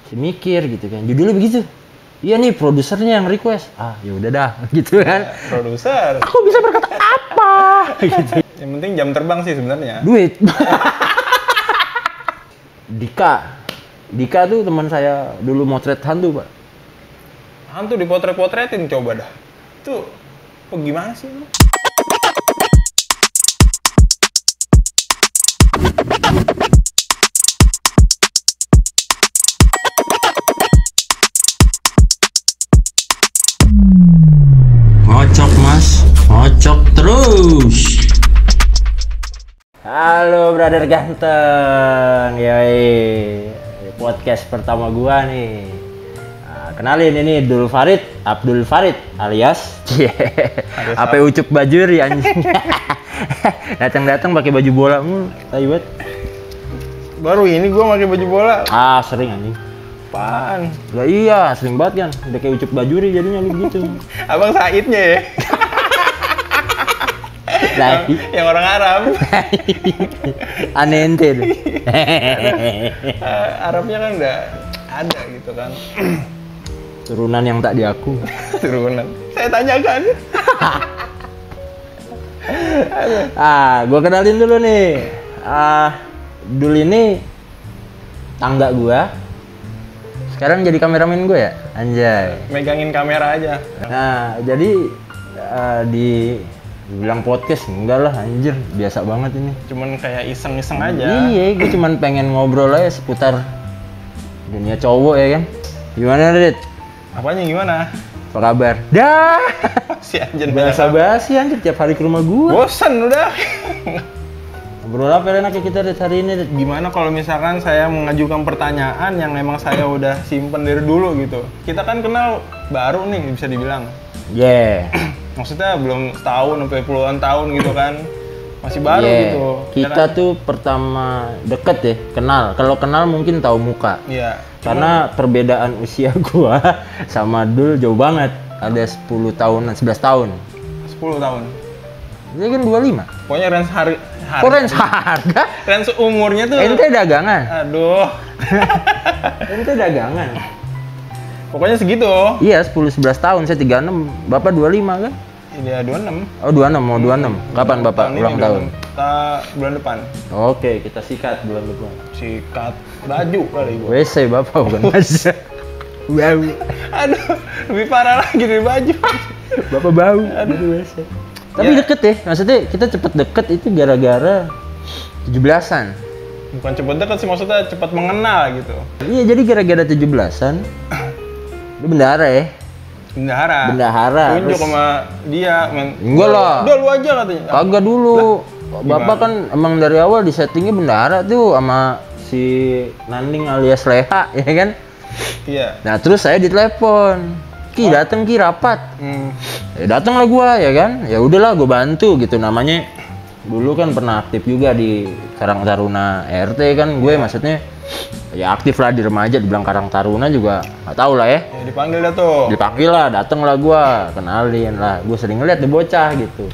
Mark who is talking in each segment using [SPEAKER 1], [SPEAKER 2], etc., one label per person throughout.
[SPEAKER 1] Saya mikir gitu kan, judulnya begitu. Iya nih produsernya yang request. Ah ya udah dah gitu kan.
[SPEAKER 2] Produser.
[SPEAKER 1] Aku bisa berkata apa? Gitu.
[SPEAKER 2] Yang penting jam terbang sih sebenarnya.
[SPEAKER 1] Duit. Dika tuh teman saya dulu motret hantu, Pak.
[SPEAKER 2] Hantu dipotret-potretin coba dah. Itu gimana sih lu?
[SPEAKER 1] Ngocok mas, ngocok terus. Halo brother ganteng, yoi. Podcast pertama gua nih. Nah, kenalin ini Abdul Farid alias AP Ucup Bajuri anjing. Datang pakai baju bola mulu, tai banget.
[SPEAKER 2] Baru ini gua pakai baju bola.
[SPEAKER 1] Ah, sering anjing.
[SPEAKER 2] Apaan?
[SPEAKER 1] Lah iya, sering banget kan. Udah kayak Ucup Bajuri jadinya lu gitu.
[SPEAKER 2] Abang Saidnya ya? Yang orang Arab.
[SPEAKER 1] Aneh ente tuh.
[SPEAKER 2] Arabnya kan udah ada gitu kan.
[SPEAKER 1] Turunan yang tak diaku.
[SPEAKER 2] Turunan. Saya tanyakan.
[SPEAKER 1] Gua kenalin dulu nih. Dulu ini tangga gua. Sekarang jadi kameramen gue ya, anjay.
[SPEAKER 2] Megangin kamera aja.
[SPEAKER 1] Nah, jadi dibilang podcast enggak lah, anjir, biasa banget ini.
[SPEAKER 2] Cuman kayak iseng-iseng aja.
[SPEAKER 1] Iya, gue cuman pengen ngobrol aja seputar dunia cowok ya kan. Gimana, Rit?
[SPEAKER 2] Apanya gimana?
[SPEAKER 1] Apa kabar? Dah.
[SPEAKER 2] Si anjir
[SPEAKER 1] Biasa basi anjir tiap hari ke rumah gua.
[SPEAKER 2] Bosan udah.
[SPEAKER 1] Ngobrol apa enaknya kita Rit hari ini, Rit?
[SPEAKER 2] Gimana kalau misalkan saya mengajukan pertanyaan yang memang saya udah simpen dari dulu gitu. Kita kan kenal baru nih bisa dibilang.
[SPEAKER 1] Yeah.
[SPEAKER 2] Maksudnya belum setahun sampai puluhan tahun gitu kan. Masih baru gitu.
[SPEAKER 1] Kita tuh pertama deket ya, kenal. Kalau kenal mungkin tahu muka.
[SPEAKER 2] Iya.
[SPEAKER 1] Karena perbedaan usia gua sama Dul jauh banget. Ada 10 tahunan, 11 tahun.
[SPEAKER 2] 10 tahun.
[SPEAKER 1] Dia kan 25.
[SPEAKER 2] Pokoknya range harga.
[SPEAKER 1] Kok range harga?
[SPEAKER 2] Range umurnya tuh.
[SPEAKER 1] Ente dagangan.
[SPEAKER 2] Aduh.
[SPEAKER 1] Ente dagangan.
[SPEAKER 2] Pokoknya segitu.
[SPEAKER 1] Iya, 10-11 tahun. Saya 36, Bapak 25 kan?
[SPEAKER 2] Iya, 26.
[SPEAKER 1] Oh, 26, mau 26. Kapan Bapak ulang tahun?
[SPEAKER 2] Bulan depan.
[SPEAKER 1] Oke, kita sikat bulan depan.
[SPEAKER 2] Sikat baju kali gua.
[SPEAKER 1] WC Bapak bukan mas. Bau.
[SPEAKER 2] Aduh, lebih parah lagi dari baju.
[SPEAKER 1] Bapak bau. Aduh WC. Tapi
[SPEAKER 2] Ya.
[SPEAKER 1] deket ya, maksudnya kita cepet deket itu gara-gara 17-an.
[SPEAKER 2] Bukan cepet deket sih, maksudnya cepat mengenal gitu.
[SPEAKER 1] Iya, jadi gara-gara 17-an. Dia bendahara ya. Bendahara.
[SPEAKER 2] Tunjuk
[SPEAKER 1] Terus-
[SPEAKER 2] sama dia, men.
[SPEAKER 1] Enggak lah.
[SPEAKER 2] Udah lu aja katanya.
[SPEAKER 1] Kagak dulu.
[SPEAKER 2] Gimana?
[SPEAKER 1] Bapak kan emang dari awal di settingnya bendahara tuh sama si Nanding alias Leha, ya kan?
[SPEAKER 2] Iya.
[SPEAKER 1] Nah terus saya ditelepon. Ki dateng Ki rapat. Ya datang lah gua ya kan. Ya udahlah gua bantu gitu namanya. Dulu kan pernah aktif juga di Karang Taruna RT kan gue maksudnya ya aktif lah di remaja dibilang Karang Taruna juga nggak tahu lah ya.
[SPEAKER 2] Ya, dipanggil dah tuh.
[SPEAKER 1] Dipanggil lah, dateng lah gua, kenalin lah. Gue sering ngeliat di bocah gitu.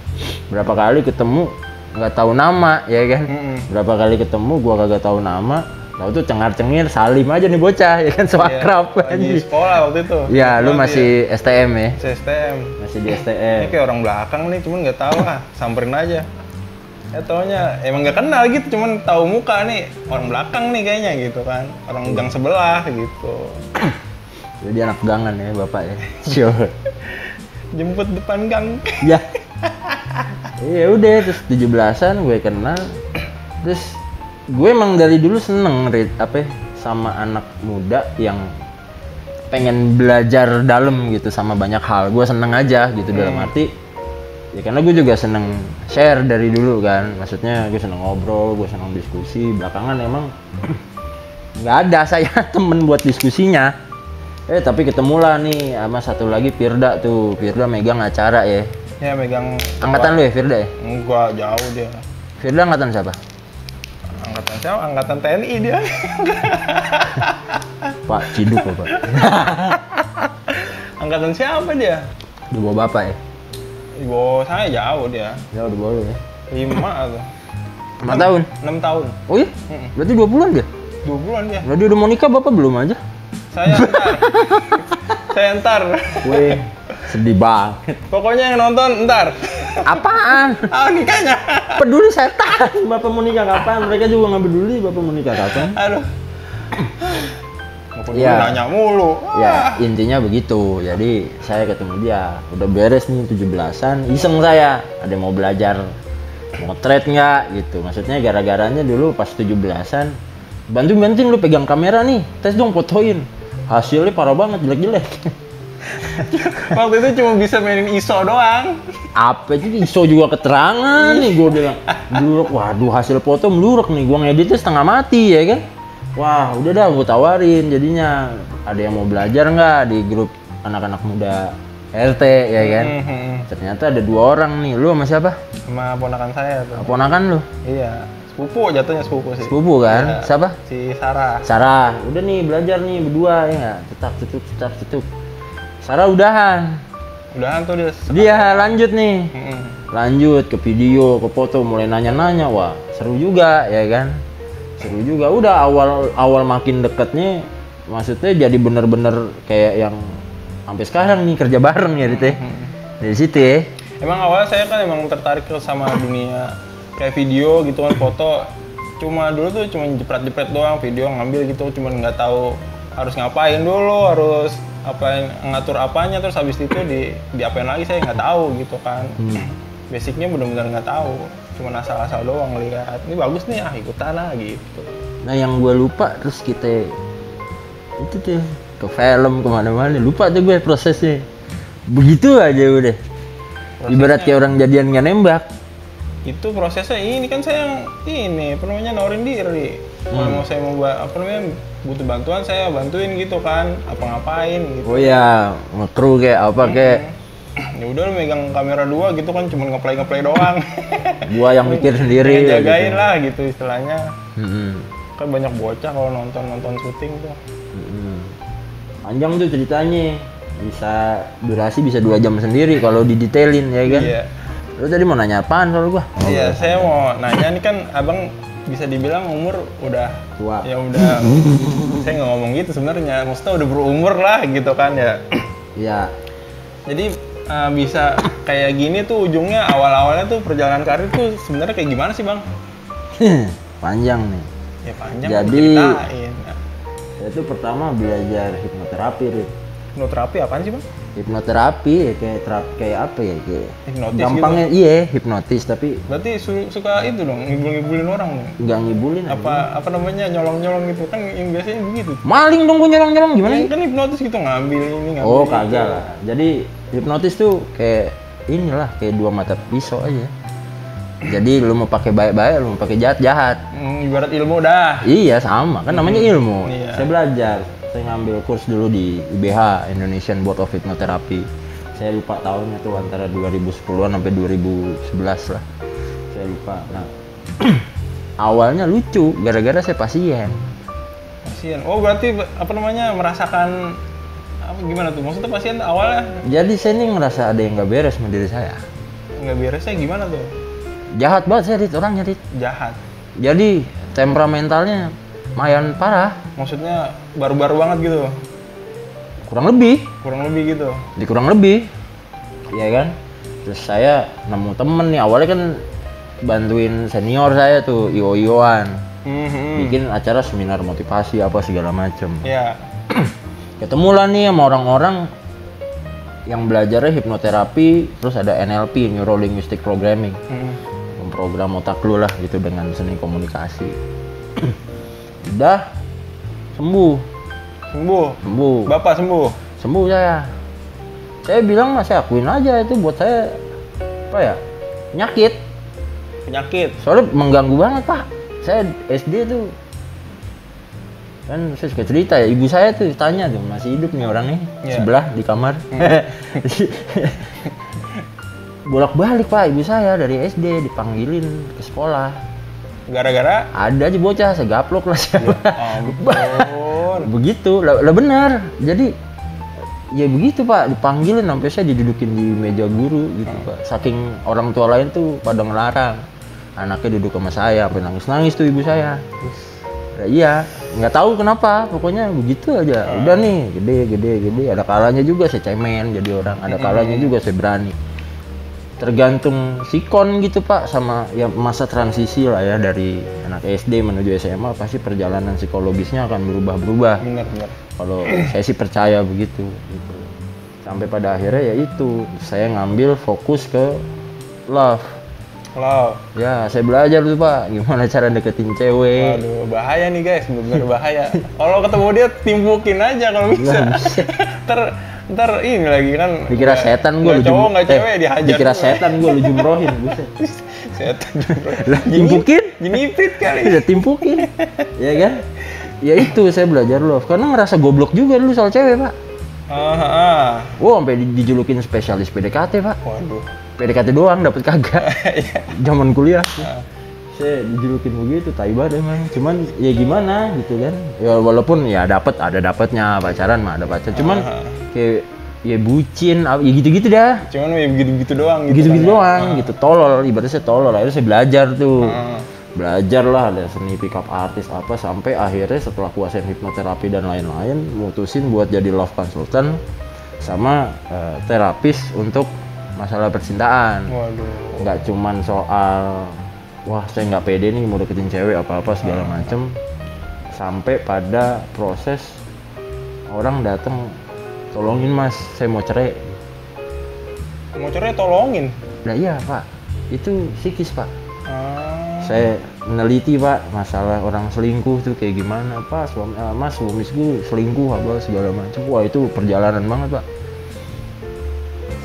[SPEAKER 1] Berapa kali ketemu nggak tahu nama ya kan. Berapa kali ketemu gua kagak tahu nama. Tahu tuh cengar-cengir salim aja nih bocah ya kan so akrab
[SPEAKER 2] Lagi sekolah waktu itu.
[SPEAKER 1] Ya, lu masih STM ya?
[SPEAKER 2] STM.
[SPEAKER 1] Masih di STM.
[SPEAKER 2] Ini kayak orang belakang nih, cuman nggak tahu samperin aja. Ya taunya emang nggak kenal gitu, cuman tahu muka nih orang belakang nih kayaknya gitu kan, orang gang sebelah gitu.
[SPEAKER 1] Jadi anak gangan ya bapak ya. Sure.
[SPEAKER 2] Jemput depan gang.
[SPEAKER 1] Ya. Iya udah terus 17-an gue kenal. Terus gue emang dari dulu seneng sama anak muda yang pengen belajar dalam gitu sama banyak hal. Gue seneng aja gitu dalam arti ya karena gue juga seneng share dari dulu kan. Maksudnya gue seneng ngobrol, gue seneng diskusi. Belakangan emang nggak ada saya temen buat diskusinya. Tapi ketemulah nih sama satu lagi Firda tuh. Firda megang acara ya.
[SPEAKER 2] Ya megang.
[SPEAKER 1] Angkatan lu ya Firda ya?
[SPEAKER 2] Enggak, jauh dia.
[SPEAKER 1] Firda angkatan siapa?
[SPEAKER 2] Angkatan siapa? Angkatan TNI dia.
[SPEAKER 1] Pak Ciduk Bapak.
[SPEAKER 2] Angkatan siapa dia?
[SPEAKER 1] Di bawah Bapak ya?
[SPEAKER 2] Di bawah saya jauh dia.
[SPEAKER 1] Ya udah bawah lu ya.
[SPEAKER 2] 5 atau
[SPEAKER 1] 5 tahun?
[SPEAKER 2] 6 tahun.
[SPEAKER 1] Oh iya? Berarti 2 bulan dia?
[SPEAKER 2] 2 bulan dia.
[SPEAKER 1] Berarti udah mau nikah Bapak belum aja?
[SPEAKER 2] Saya ntar. Saya ntar.
[SPEAKER 1] Weh, sedih banget.
[SPEAKER 2] Pokoknya yang nonton ntar.
[SPEAKER 1] Apaan?
[SPEAKER 2] Nikahnya.
[SPEAKER 1] Peduli setan. Bapak mau nikah kapan? Mereka juga nggak peduli bapak mau nikah kapan.
[SPEAKER 2] Aduh. Mau
[SPEAKER 1] Ya.
[SPEAKER 2] nanya mulu.
[SPEAKER 1] Ya, intinya begitu. Jadi saya ketemu dia, udah beres nih 17-an, iseng saya, ada yang mau belajar motret nggak gitu. Maksudnya gara-garanya dulu pas 17-an, bantuin lu pegang kamera nih, tes dong fotoin. Hasilnya parah banget, jelek-jelek.
[SPEAKER 2] Waktu itu cuma bisa mainin ISO doang.
[SPEAKER 1] Apa itu ISO juga keterangan nih, gue bilang meluruk. Waduh, hasil foto meluruk nih, gue ngeditnya setengah mati ya kan. Wah, udah dah gue tawarin jadinya. Ada yang mau belajar nggak di grup anak-anak muda RT ya kan? Ternyata ada 2 orang nih. Lu sama siapa?
[SPEAKER 2] Sama ponakan saya tuh.
[SPEAKER 1] Ponakan lu?
[SPEAKER 2] Iya, sepupu, jatuhnya sepupu sih.
[SPEAKER 1] Sepupu kan?
[SPEAKER 2] Iya.
[SPEAKER 1] Siapa?
[SPEAKER 2] Si Sarah.
[SPEAKER 1] Sarah. Udah nih belajar nih berdua ya nggak? Cetak. Sarah udahan.
[SPEAKER 2] Udahan tuh dia.
[SPEAKER 1] Dia lanjut nih.
[SPEAKER 2] Mm-mm.
[SPEAKER 1] Lanjut ke video, ke foto, mulai nanya-nanya. Wah, seru juga ya kan? Seru juga. Udah awal makin deketnya, maksudnya jadi bener-bener kayak yang sampai sekarang nih kerja bareng ya Dit. Dari situ ya.
[SPEAKER 2] Emang awalnya saya kan emang tertarik ke sama dunia kayak video gitu kan, foto. Cuma dulu tuh cuma jepret-jepret doang, video ngambil gitu, cuma nggak tahu harus ngapain dulu, harus apain, ngatur apanya, terus habis itu diapain lagi saya nggak tahu gitu kan. Basicnya benar-benar nggak tahu, cuma asal-asal doang lihat ini bagus nih ikutan lah gitu.
[SPEAKER 1] Nah yang gue lupa terus kita itu tuh ke film kemana-mana, lupa tuh gue prosesnya. Begitu aja udah. Ibarat kayak orang jadian nggak nembak.
[SPEAKER 2] Itu prosesnya ini kan saya ini apa namanya nawarin diri. Kalau mau saya mau apa namanya butuh bantuan saya bantuin gitu kan, apa ngapain gitu.
[SPEAKER 1] Oh ya, nge-crew kayak apa kayak.
[SPEAKER 2] Ya udah lu megang kamera 2 gitu kan, cuma ngeplay doang.
[SPEAKER 1] Gua yang mikir sendiri.
[SPEAKER 2] Jagain
[SPEAKER 1] gitu.
[SPEAKER 2] lah gitu istilahnya.
[SPEAKER 1] Mm-mm.
[SPEAKER 2] Kan banyak bocah kalau nonton syuting tuh.
[SPEAKER 1] Mm-mm. Panjang tuh ceritanya. Bisa durasi bisa 2 jam sendiri kalau didetailin ya kan.
[SPEAKER 2] Iya.
[SPEAKER 1] Lu tadi mau nanya apaan kalau gua?
[SPEAKER 2] Iya, saya mau nanya nih kan abang bisa dibilang umur udah
[SPEAKER 1] Tua.
[SPEAKER 2] ya udah saya nggak ngomong gitu sebenarnya, maksudnya udah berumur lah gitu kan ya.
[SPEAKER 1] Iya.
[SPEAKER 2] Jadi bisa kayak gini tuh ujungnya awal-awalnya tuh perjalanan karir tuh sebenarnya kayak gimana sih bang?
[SPEAKER 1] Panjang nih.
[SPEAKER 2] Ya panjang.
[SPEAKER 1] Jadi
[SPEAKER 2] ceritain.
[SPEAKER 1] saya tuh pertama belajar hipnoterapi, Rit.
[SPEAKER 2] Hipnoterapi apaan sih bang?
[SPEAKER 1] Hipnoterapi ya, kayak apa ya, kayak
[SPEAKER 2] Hipnotis
[SPEAKER 1] gampangnya
[SPEAKER 2] gitu?
[SPEAKER 1] iya hipnotis, tapi
[SPEAKER 2] Berarti suka itu dong, ngibul-ngibulin orang dong?
[SPEAKER 1] nggak ngibulin aja.
[SPEAKER 2] Apa namanya, nyolong-nyolong gitu kan yang biasanya begitu.
[SPEAKER 1] Maling dong gua nyolong gimana sih?
[SPEAKER 2] Kan hipnotis gitu, ngambil ini, ngambil
[SPEAKER 1] Oh
[SPEAKER 2] itu.
[SPEAKER 1] kagak lah. Jadi hipnotis tuh kayak inilah, kayak 2 mata pisau aja. Jadi lu mau pakai baik-baik, lu mau pakai jahat-jahat.
[SPEAKER 2] Ibarat ilmu dah.
[SPEAKER 1] Iya sama, kan namanya ilmu.
[SPEAKER 2] Iya.
[SPEAKER 1] Saya belajar, saya ngambil kurs dulu di IBH, Indonesian Board of Hypnotherapy. Saya lupa tahunnya tuh antara 2010-an sampai 2011 lah. Saya lupa. Nah, awalnya lucu, gara-gara saya pasien.
[SPEAKER 2] Pasien. Oh berarti apa namanya, merasakan apa gimana tuh? Maksudnya pasien awalnya
[SPEAKER 1] Jadi saya nih ngerasa ada yang nggak beres sama diri saya.
[SPEAKER 2] nggak beresnya gimana tuh?
[SPEAKER 1] Jahat banget saya, Dit, orangnya, Dit.
[SPEAKER 2] Jahat.
[SPEAKER 1] Jadi temperamentalnya lumayan parah,
[SPEAKER 2] Maksudnya baru-baru banget gitu.
[SPEAKER 1] kurang lebih.
[SPEAKER 2] Kurang lebih gitu.
[SPEAKER 1] Kurang lebih, iya kan. Terus saya nemu temen nih, awalnya kan bantuin senior saya tuh, Io-Ioan, bikin acara seminar motivasi apa segala macem.
[SPEAKER 2] Ya.
[SPEAKER 1] Ketemu lah nih sama orang-orang yang belajarnya hipnoterapi, terus ada NLP, Neuro Linguistic Programming, memprogram otak lu lah gitu dengan seni komunikasi. Udah sembuh.
[SPEAKER 2] Bapak sembuh.
[SPEAKER 1] Sembuh saya. Saya bilang saya akuin aja itu buat saya apa ya,
[SPEAKER 2] Penyakit.
[SPEAKER 1] soalnya mengganggu banget pak. Saya SD tuh kan saya suka cerita ya, ibu saya tuh tanya tuh masih hidup nih orangnya,
[SPEAKER 2] Iya.
[SPEAKER 1] sebelah di kamar. Bolak-balik pak, ibu saya dari SD dipanggilin ke sekolah.
[SPEAKER 2] Gara-gara
[SPEAKER 1] Ada aja bocah, saya gaplok lah siapa.
[SPEAKER 2] ampun.
[SPEAKER 1] Begitu, lah benar. Jadi ya begitu pak, dipanggilin sampai saya didudukin di meja guru gitu pak. Saking orang tua lain tuh pada ngelarang anaknya duduk sama saya, sampai nangis-nangis tuh ibu saya. Nah, iya, nggak tahu kenapa, pokoknya begitu aja. Udah nih, gede. Ada kalanya juga saya cemen jadi orang, ada kalanya juga saya berani. Tergantung sikon gitu Pak, sama ya masa transisi lah ya, dari anak SD menuju SMA pasti perjalanan psikologisnya akan berubah-berubah.
[SPEAKER 2] Bener.
[SPEAKER 1] Kalau saya sih percaya begitu gitu. Sampai pada akhirnya ya itu, saya ngambil fokus ke love. Ya, saya belajar tuh Pak, gimana cara deketin cewek.
[SPEAKER 2] Waduh, bahaya nih guys, bener bahaya. Kalau ketemu dia timpukin aja kalau bisa. ntar ini lagi kan.
[SPEAKER 1] Dikira setan gue,
[SPEAKER 2] nggak cowok nggak cewek dihajar.
[SPEAKER 1] Dikira setan gue, lu jumrohin, buset.
[SPEAKER 2] Setan.
[SPEAKER 1] Lah timpukin?
[SPEAKER 2] Jenipit kali.
[SPEAKER 1] Udah timpukin, ya kan? Ya itu saya belajar love, karena ngerasa goblok juga dulu soal cewek Pak. Wow, sampai dijulukin spesialis PDKT Pak.
[SPEAKER 2] Waduh.
[SPEAKER 1] PDKT doang dapet kagak. Zaman kuliah. Saya dijulukin begitu, tai banget emang. Cuman ya gimana gitu kan. Ya walaupun ya ada dapetnya, pacaran mah ada pacar. Cuman kayak ya bucin, ya gitu-gitu dah.
[SPEAKER 2] Cuman ya begitu-begitu doang gitu.
[SPEAKER 1] Gitu-gitu doang, gitu. Tolol, ibaratnya saya tolol. Akhirnya saya belajar tuh. Belajar lah, ada seni pick up artis apa, sampai akhirnya setelah kuasain hipnoterapi dan lain-lain, mutusin buat jadi love consultant sama terapis untuk masalah percintaan.
[SPEAKER 2] Waduh.
[SPEAKER 1] Nggak cuman soal wah saya nggak pede nih mau deketin cewek apa segala macem, sampai pada proses orang datang, tolongin mas saya mau cerai.
[SPEAKER 2] Mau cerai tolongin?
[SPEAKER 1] Nah iya Pak, itu psikis Pak. Saya meneliti Pak masalah orang selingkuh tuh kayak gimana Pak, mas suamiku selingkuh apa segala macam. Wah itu perjalanan banget Pak.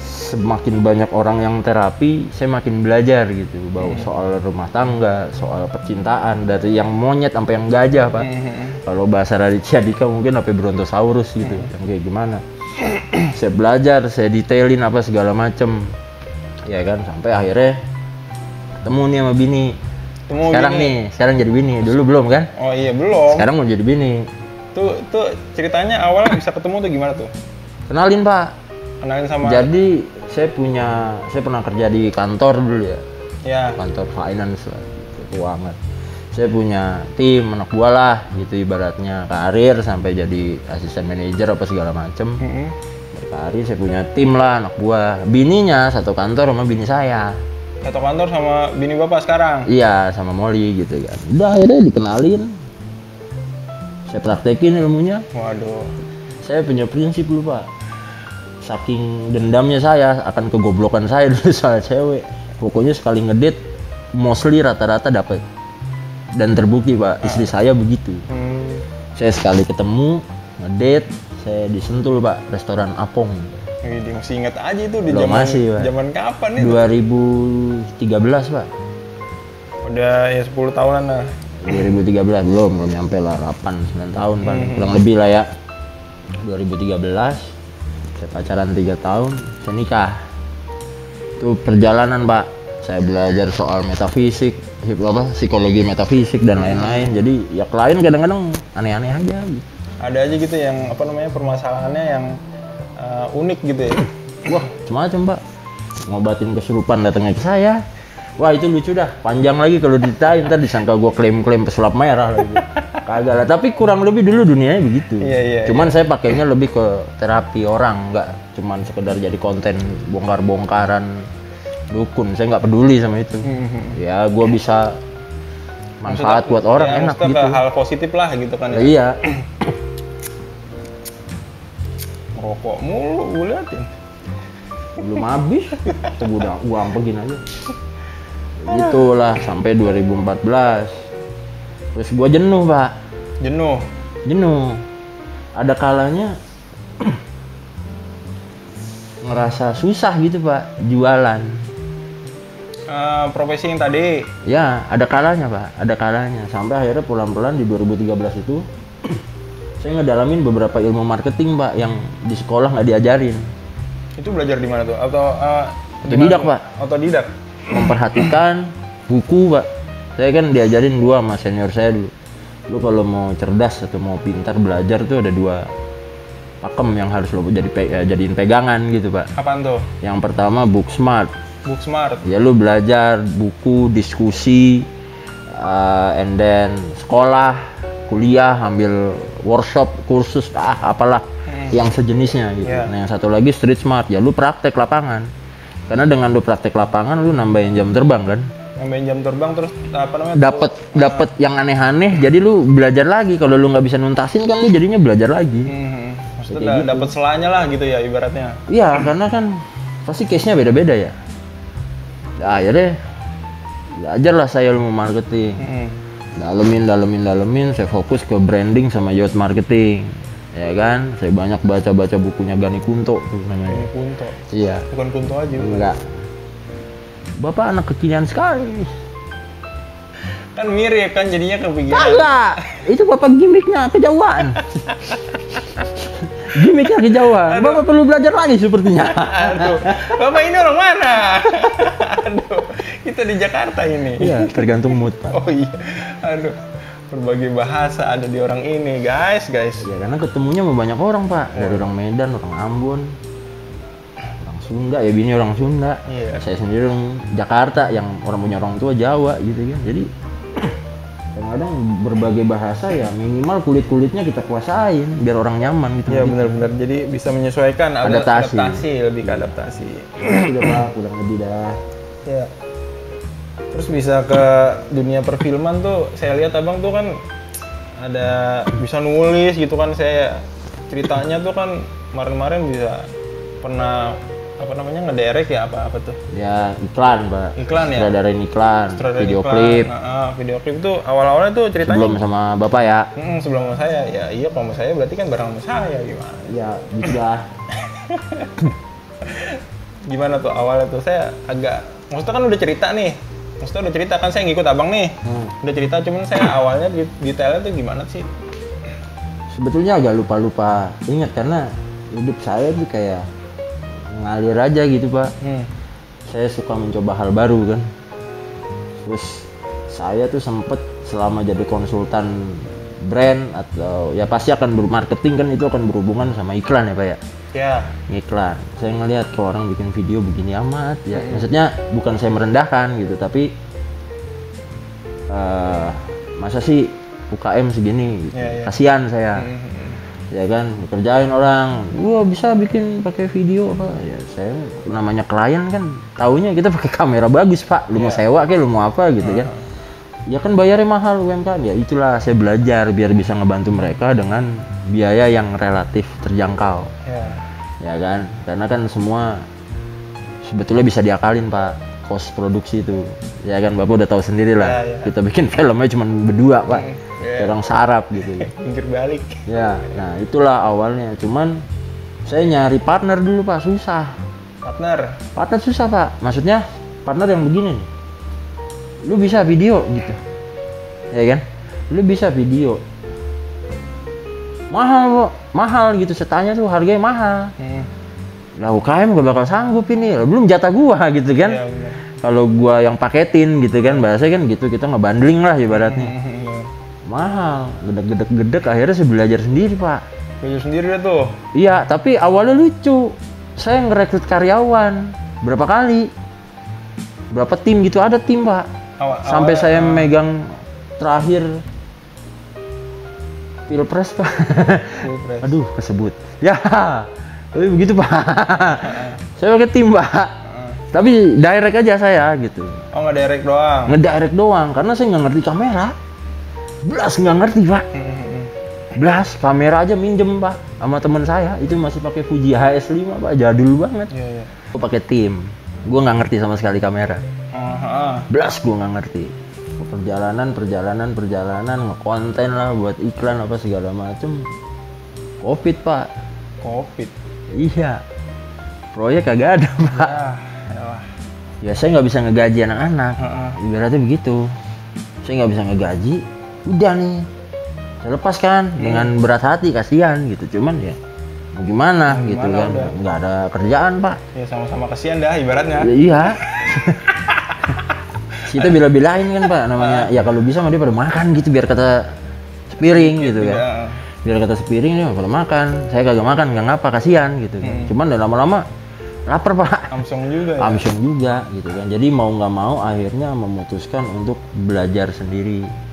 [SPEAKER 1] Semakin banyak orang yang terapi, saya makin belajar gitu bahwa soal rumah tangga, soal percintaan, dari yang monyet sampai yang gajah Pak. Kalau bahasa Raditya Dika mungkin sampai Brontosaurus gitu, yang kayak gimana. Saya belajar, saya detailin apa segala macem, ya kan, sampai akhirnya ketemu nih sama bini. Sekarang jadi bini, dulu belum kan?
[SPEAKER 2] Oh iya belum.
[SPEAKER 1] Sekarang mau jadi bini.
[SPEAKER 2] Tuh ceritanya awal bisa ketemu tuh gimana tuh?
[SPEAKER 1] Kenalin Pak.
[SPEAKER 2] Kenalin sama.
[SPEAKER 1] Jadi saya pernah kerja di kantor dulu ya.
[SPEAKER 2] Ya.
[SPEAKER 1] Kantor finance lah, keuangan. Saya punya tim anak buah lah gitu ibaratnya, karir sampai jadi asisten manajer apa segala macem. Karir saya punya tim lah anak buah. Bininya satu kantor sama bini saya.
[SPEAKER 2] Satu kantor sama bini bapak sekarang?
[SPEAKER 1] Iya, sama Molly gitu kan. Udah akhirnya dikenalin. Saya praktekin ilmunya.
[SPEAKER 2] Waduh.
[SPEAKER 1] Saya punya prinsip dulu Pak. Saking dendamnya saya akan kegoblokan saya dulu soal cewek. Pokoknya sekali ngedate, mostly rata-rata dapet. Dan terbukti Pak, istri saya begitu. Saya sekali ketemu, ngedate, saya disentul Pak, restoran Apong.
[SPEAKER 2] Jadi masih ingat aja itu di zaman kapan itu?
[SPEAKER 1] 2013 Pak.
[SPEAKER 2] Udah ya 10 tahunan lah.
[SPEAKER 1] 2013 belum nyampe lah, 8-9 tahun Pak, kurang lebih lah ya. 2013 saya pacaran 3 tahun, saya nikah. Itu perjalanan Pak, saya belajar soal metafisik, psikologi metafisik dan lain-lain. Jadi ya klien kadang-kadang aneh-aneh aja gitu.
[SPEAKER 2] Ada aja gitu yang permasalahannya yang unik gitu ya.
[SPEAKER 1] Wah, macam-macam Pak. Ngobatin kesurupan datangnya ke saya. Wah, itu lucu dah. Panjang lagi kalau diceritain, ntar disangka gua klaim-klaim pesulap merah lagi. Kagak lah, tapi kurang lebih dulu dunianya begitu.
[SPEAKER 2] Iya.
[SPEAKER 1] Cuman saya pakainya lebih ke terapi orang, nggak cuman sekedar jadi konten bongkar-bongkaran dukun. Saya nggak peduli sama itu. Ya, gua bisa manfaat buat orang
[SPEAKER 2] ya,
[SPEAKER 1] enak gitu.
[SPEAKER 2] Hal positif lah gitu kan ya.
[SPEAKER 1] Iya.
[SPEAKER 2] Rokok mulu, gue liatin.
[SPEAKER 1] Belum habis, udah gua ampegin aja. Itulah sampai 2014. Terus gua jenuh Pak. Jenuh. Ada kalanya ngerasa susah gitu Pak, jualan.
[SPEAKER 2] Profesi yang tadi?
[SPEAKER 1] Ya, ada kalanya Pak, ada kalanya. Sampai akhirnya pelan-pelan di 2013 itu saya ngedalamin beberapa ilmu marketing Pak yang di sekolah nggak diajarin.
[SPEAKER 2] Itu belajar di mana tuh? Atau
[SPEAKER 1] otodidak Pak?
[SPEAKER 2] Otodidak?
[SPEAKER 1] Memperhatikan buku Pak. Saya kan diajarin dua sama senior saya dulu. Lu kalau mau cerdas atau mau pintar belajar tuh ada 2 pakem yang harus lo jadiin pegangan gitu Pak.
[SPEAKER 2] Apaan tuh?
[SPEAKER 1] Yang pertama book smart.
[SPEAKER 2] Book smart?
[SPEAKER 1] Ya lu belajar buku, diskusi, and then sekolah, kuliah, ambil workshop, kursus, apalah yang sejenisnya gitu.
[SPEAKER 2] Iya.
[SPEAKER 1] Nah yang satu lagi street smart, ya lu praktek lapangan. Karena dengan lu praktek lapangan, lu nambahin jam terbang kan.
[SPEAKER 2] Nambahin jam terbang terus apa namanya?
[SPEAKER 1] Dapat yang aneh-aneh, jadi lu belajar lagi. Kalau lu nggak bisa nuntasin kan lu jadinya belajar lagi.
[SPEAKER 2] Maksudnya dapat selanya lah gitu ya ibaratnya.
[SPEAKER 1] Iya, karena kan pasti case-nya beda-beda ya. Nah, ya deh. Belajar lah saya ilmu marketing. Dalemin, saya fokus ke branding sama youth marketing. Ya kan? Saya banyak baca-baca bukunya Gani Kunto tuh namanya.
[SPEAKER 2] Gani Kunto.
[SPEAKER 1] Iya.
[SPEAKER 2] Bukan Kunto aja.
[SPEAKER 1] Enggak. Bapak anak kekinian sekali.
[SPEAKER 2] Kan mirip kan jadinya kepikiran.
[SPEAKER 1] Kagak. Itu Bapak gimmicknya kejauhan. Gimmicknya kejauhan. Bapak perlu belajar lagi sepertinya.
[SPEAKER 2] Aduh, Bapak ini orang mana? Aduh, kita di Jakarta ini.
[SPEAKER 1] Iya, tergantung mood, Pak.
[SPEAKER 2] Oh iya, aduh, berbagai bahasa ada di orang ini, guys.
[SPEAKER 1] Ya, karena ketemunya sama banyak orang, Pak. Dari orang Medan, orang Ambon, orang Sunda, ya bini orang Sunda.
[SPEAKER 2] Iya.
[SPEAKER 1] Saya sendiri orang Jakarta, yang orang punya orang tua Jawa, gitu kan. Jadi, kadang-kadang berbagai bahasa ya minimal kulit-kulitnya kita kuasain biar orang nyaman gitu.
[SPEAKER 2] Iya benar-benar. Jadi bisa menyesuaikan adaptasi, lebih ke adaptasi.
[SPEAKER 1] Udah Pak, kurang lebih dah.
[SPEAKER 2] Ya. Terus bisa ke dunia perfilman tuh, saya lihat abang tuh kan ada bisa nulis gitu kan. Saya ceritanya tuh kan kemarin-kemarin bisa pernah apa namanya ngederek ya apa tuh?
[SPEAKER 1] Ya iklan Pak.
[SPEAKER 2] Iklan ya.
[SPEAKER 1] Sutradarin iklan, video
[SPEAKER 2] iklan.
[SPEAKER 1] klip.
[SPEAKER 2] Video klip tuh awal-awalnya tuh ceritanya.
[SPEAKER 1] Sebelum sama Bapak ya.
[SPEAKER 2] Sebelum sama saya ya iya kalau sama saya berarti kan bareng sama saya gimana?
[SPEAKER 1] Ya gitu dah.
[SPEAKER 2] Gimana tuh awalnya tuh saya agak maksudnya kan udah cerita nih. Maksudnya udah cerita kan saya ngikut abang nih. Udah cerita cuman saya awalnya detailnya tuh gimana sih?
[SPEAKER 1] Sebetulnya agak lupa-lupa ingat karena hidup saya tuh kayak ngalir aja gitu Pak. Saya suka mencoba hal baru kan. Terus saya tuh sempet selama jadi konsultan brand atau ya pasti akan bermarketing kan itu akan berhubungan sama iklan ya Pak ya.
[SPEAKER 2] Ya.
[SPEAKER 1] Iklan. Saya ngelihat kalau orang bikin video begini amat ya. Maksudnya bukan saya merendahkan gitu tapi masa sih UKM segini gitu.
[SPEAKER 2] Ya.
[SPEAKER 1] Kasihan saya. Ya kan kerjain orang gua bisa bikin pakai video apa ya saya namanya klien kan taunya kita pakai kamera bagus Pak lu mau sewa kayak lu mau apa gitu kan ya kan bayarnya mahal UMKM ya itulah saya belajar biar bisa ngebantu mereka dengan biaya yang relatif terjangkau ya kan karena kan semua sebetulnya bisa diakalin Pak cost produksi itu ya kan Bapak udah tahu sendiri lah kita bikin filmnya cuma berdua Pak orang sarap gitu ya.
[SPEAKER 2] Pinggir balik.
[SPEAKER 1] Ya, nah itulah awalnya. Cuman saya nyari partner dulu Pak, susah. Partner susah Pak. Maksudnya partner yang begini nih. Lu bisa video gitu. Ya kan? Lu bisa video. Mahal kok, mahal gitu. Setanya tuh harganya mahal. Lah UKM gak bakal sanggup ini. Belum jatah gua gitu kan.
[SPEAKER 2] Ya,
[SPEAKER 1] kalau gua yang paketin gitu kan, bahasanya kan gitu kita ngebundling lah ibaratnya. Mahal, gedek akhirnya saya belajar sendiri Pak.
[SPEAKER 2] Belajar sendiri deh tuh?
[SPEAKER 1] Iya, tapi awalnya lucu. Saya ngerekrut karyawan berapa kali, berapa tim gitu ada tim Pak. Sampai saya megang terakhir Pilpres Pak. Aduh kesebut. Ya, tapi begitu Pak. Saya pakai tim Pak. Tapi direct aja saya gitu.
[SPEAKER 2] Oh nggak direct doang?
[SPEAKER 1] Ngedirect doang, karena saya nggak ngerti kamera. Belas nggak ngerti Pak. Belas kamera aja minjem Pak sama teman saya itu masih pakai Fuji HS5 Pak jadul banget. Gue pakai tim, gue nggak ngerti sama sekali kamera. Belas gue nggak ngerti. Perjalanan ngekonten lah buat iklan apa segala macem. Covid Pak.
[SPEAKER 2] Covid.
[SPEAKER 1] Iya. Proyek kagak ada Pak. Ya saya nggak bisa ngegaji anak-anak. Ibaratnya begitu. Saya nggak bisa ngegaji. Udah nih saya lepas kan dengan berat hati kasihan gitu cuman ya mau gimana gitu kan udah. Nggak ada kerjaan Pak
[SPEAKER 2] ya sama-sama kasihan dah ibaratnya
[SPEAKER 1] ya, iya kita bila-bilain kan Pak namanya ya kalau bisa mah dia pada makan gitu biar kata sepiring gitu kan biar kata sepiring dia pada makan saya kagak makan nggak ngapa kasihan gitu kan cuman udah lama-lama lapar Pak Amsyong juga gitu kan jadi mau nggak mau akhirnya memutuskan untuk belajar sendiri.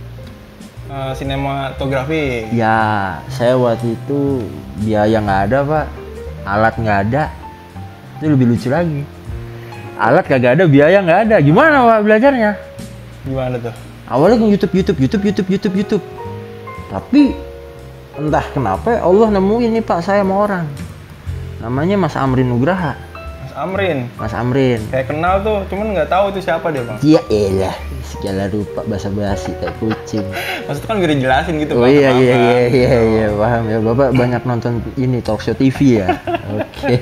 [SPEAKER 2] Sinematografi.
[SPEAKER 1] Ya, saya waktu itu biaya nggak ada pak, alat nggak ada, itu lebih lucu lagi. Alat kagak ada, biaya nggak ada, gimana pak belajarnya?
[SPEAKER 2] Gimana tuh?
[SPEAKER 1] Awalnya ke YouTube. Tapi entah kenapa Allah nemuin nih pak saya sama orang, namanya Mas Amrin Nugraha.
[SPEAKER 2] Mas Amrin. Kayak kenal tuh, cuman nggak tahu itu siapa dia bang.
[SPEAKER 1] Iya elah, segala rupa basa-basi kayak kucing.
[SPEAKER 2] Maksudnya kan udah jelasin gitu.
[SPEAKER 1] Oh iya, paham ya. Bapak banyak nonton ini talkshow TV ya. Oke.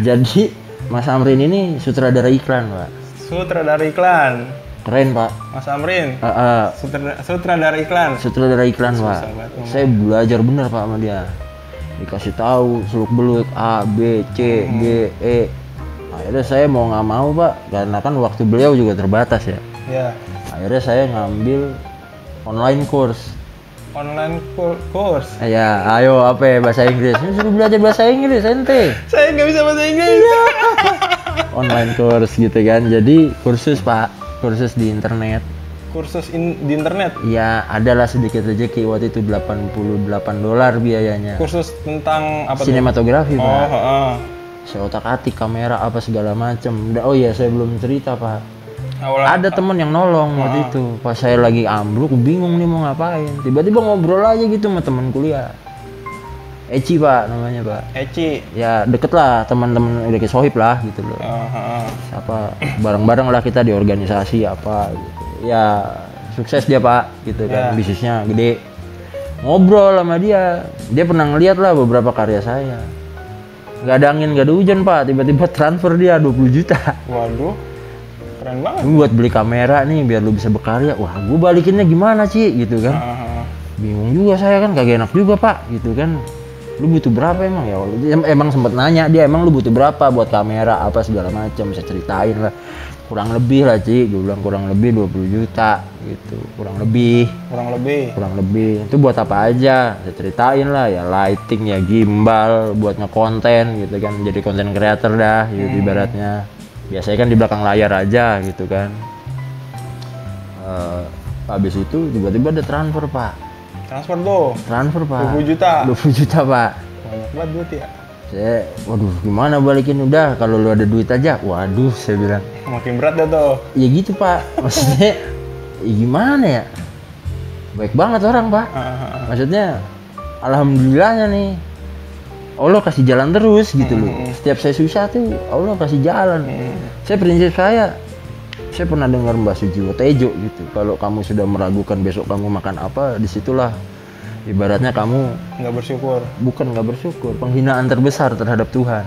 [SPEAKER 1] Jadi Mas Amrin ini sutradara iklan, Pak.
[SPEAKER 2] Sutradara iklan.
[SPEAKER 1] Keren, Pak.
[SPEAKER 2] Mas Amrin. Sutradara iklan.
[SPEAKER 1] Sutradara iklan, Pak. Saya belajar bener, Pak, sama dia. Dikasih tahu seluk-beluk A, B, C, D, E. Akhirnya saya mau nggak mau, Pak, karena kan waktu beliau juga terbatas ya.
[SPEAKER 2] Iya.
[SPEAKER 1] Akhirnya saya ngambil online course.
[SPEAKER 2] Online course?
[SPEAKER 1] Ya, ayo apa ya bahasa Inggris? Ini suruh belajar bahasa Inggris, ente.
[SPEAKER 2] Saya nggak bisa bahasa Inggris.
[SPEAKER 1] Online course gitu kan. Jadi kursus, Pak, kursus di internet.
[SPEAKER 2] Kursus di internet?
[SPEAKER 1] Iya, adalah sedikit rezeki waktu itu $88 biayanya.
[SPEAKER 2] Kursus tentang apa?
[SPEAKER 1] Sinematografi, Pak.
[SPEAKER 2] Oh,
[SPEAKER 1] Saya otak-atik kamera apa segala macam. Oh iya, saya belum cerita, Pak. Ada teman yang nolong waktu itu. Pas saya lagi ambruk, bingung nih mau ngapain. Tiba-tiba ngobrol aja gitu sama teman kuliah. Eci, Pak, namanya, Pak.
[SPEAKER 2] Eci.
[SPEAKER 1] Ya deket lah, teman-teman udah kayak sohib lah gitu loh. Apa bareng-bareng lah kita di organisasi apa gitu. Ya sukses dia, Pak, gitu kan. Bisnisnya gede. Ngobrol sama dia pernah ngeliat lah beberapa karya saya. Nggak ada angin nggak ada hujan, Pak, tiba-tiba transfer dia 20 juta.
[SPEAKER 2] Waduh, keren banget.
[SPEAKER 1] Lu buat beli kamera nih biar lu bisa berkarya. Wah, gue balikinnya gimana sih gitu kan. Bingung juga saya kan, kagak enak juga, Pak, gitu kan. Lu butuh berapa emang? Ya emang sempet nanya dia, emang lu butuh berapa buat kamera apa segala macam. Saya ceritain lah, kurang lebih lah, Ci. Gue bilang kurang lebih 20 juta gitu, kurang lebih itu buat apa aja. Saya ceritain lah, ya lighting, ya gimbal buat ngekonten gitu kan, jadi konten creator dah gitu ibaratnya. Biasanya kan di belakang layar aja gitu kan. Habis itu tiba-tiba ada transfer, Pak. Transfer, Pak.
[SPEAKER 2] 20 juta,
[SPEAKER 1] Pak.
[SPEAKER 2] Banyak banget duit ya.
[SPEAKER 1] Saya, waduh, gimana balikin? Udah, kalau lu ada duit aja. Waduh, saya bilang.
[SPEAKER 2] Makin berat dah tuh.
[SPEAKER 1] Ya gitu, Pak. Maksudnya, ya gimana ya? Baik banget orang, Pak. Maksudnya, alhamdulillahnya nih, Allah kasih jalan terus gitu loh. Setiap saya susah tuh, Allah kasih jalan. Prinsip saya pernah dengar Mbak Sujiwo Tejo gitu. Kalau kamu sudah meragukan besok kamu makan apa, disitulah ibaratnya kamu
[SPEAKER 2] nggak bersyukur.
[SPEAKER 1] Bukan nggak bersyukur, penghinaan terbesar terhadap Tuhan.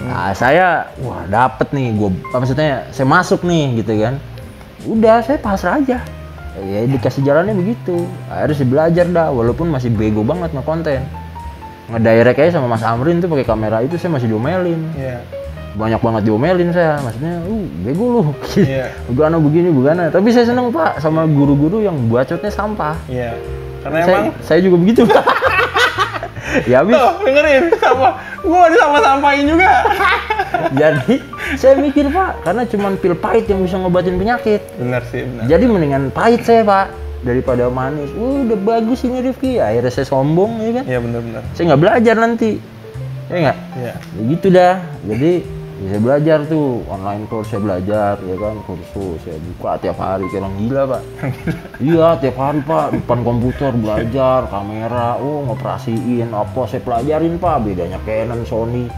[SPEAKER 1] Nah, saya dapet nih, maksudnya saya masuk nih gitu kan. Udah, saya pasrah aja. Ya dikasih jalannya begitu. Akhirnya saya belajar dah, walaupun masih bego banget ngekonten. Ngedirect aja sama Mas Amrin tuh pakai kamera itu saya masih diomelin. Banyak banget diomelin saya, maksudnya bego lu. Gua begini bukan. Tapi saya seneng, Pak, sama guru-guru yang bacotnya sampah.
[SPEAKER 2] Karena emang
[SPEAKER 1] saya juga begitu. Ya habis.
[SPEAKER 2] Tuh, dengerin sama gua disama-sampain juga.
[SPEAKER 1] Jadi saya mikir, Pak, karena cuman pil pahit yang bisa ngobatin penyakit.
[SPEAKER 2] Benar sih, benar.
[SPEAKER 1] Jadi mendingan pahit saya, Pak, daripada manis. Udah bagus ini Rifki. Akhirnya saya sombong ya kan.
[SPEAKER 2] Iya, benar-benar.
[SPEAKER 1] Saya nggak belajar nanti. Ya nggak? Iya. Begitu dah. Jadi saya belajar tuh, online course saya belajar, ya kan, kursus saya buka tiap hari, kayak orang gila, Pak. Iya, tiap hari, Pak, depan komputer belajar, kamera, ngoperasiin apa, saya pelajarin, Pak, bedanya Canon, Sony,